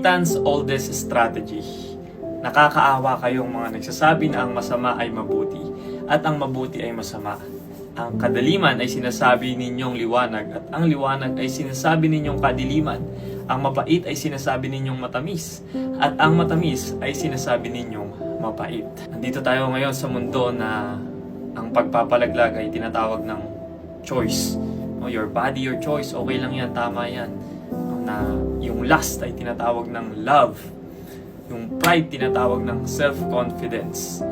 Satan's oldest strategy. Nakakaawa kayong mga nagsasabi na ang masama ay mabuti at ang mabuti ay masama. Ang kadaliman ay sinasabi ninyong liwanag at ang liwanag ay sinasabi ninyong kadiliman. Ang mapait ay sinasabi ninyong matamis at ang matamis ay sinasabi ninyong mapait. Nandito tayo ngayon sa mundo na ang pagpapalaglag ay tinatawag ng choice. Your body, your choice, okay lang yan, tama yan. Na yung lust ay tinatawag ng love. Yung pride tinatawag ng self-confidence.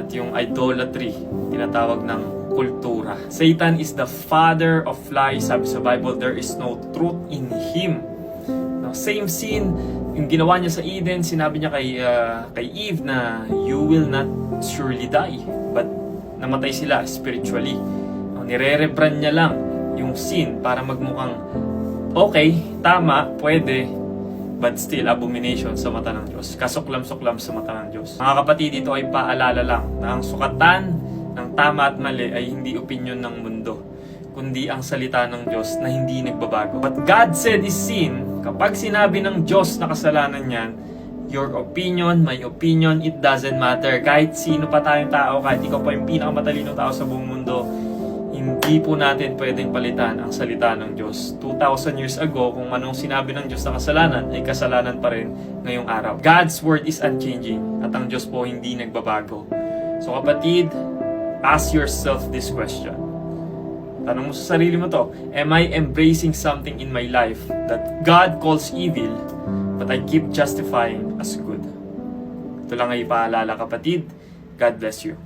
At yung idolatry tinatawag ng kultura. Satan is the father of lies. Sabi sa Bible, there is no truth in him. No, same sin, yung ginawa niya sa Eden, sinabi niya kay Eve na you will not surely die. But namatay sila spiritually. No, nire-rebrand niya lang yung sin para magmukhang okay, tama, pwede, but still abomination sa mata ng Diyos. Kasuklam-suklam sa mata ng Diyos. Mga kapatid, ito ay paalala lang na ang sukatan ng tama at mali ay hindi opinion ng mundo, kundi ang salita ng Diyos na hindi nagbabago. But God said is sin. Kapag sinabi ng Diyos na kasalanan yan, your opinion, my opinion, it doesn't matter. Kahit sino pa tayong tao, kahit ikaw pa yung pinakamatalino tao sa buong mundo, hindi po natin pwedeng palitan ang salita ng Diyos. 2,000 years ago, kung anong sinabi ng Diyos na kasalanan, ay kasalanan pa rin ngayong araw. God's word is unchanging at ang Diyos po hindi nagbabago. So kapatid, ask yourself this question. Tanong mo sa sarili mo to, am I embracing something in my life that God calls evil, but I keep justifying as good? Ito lang ay paalala kapatid. God bless you.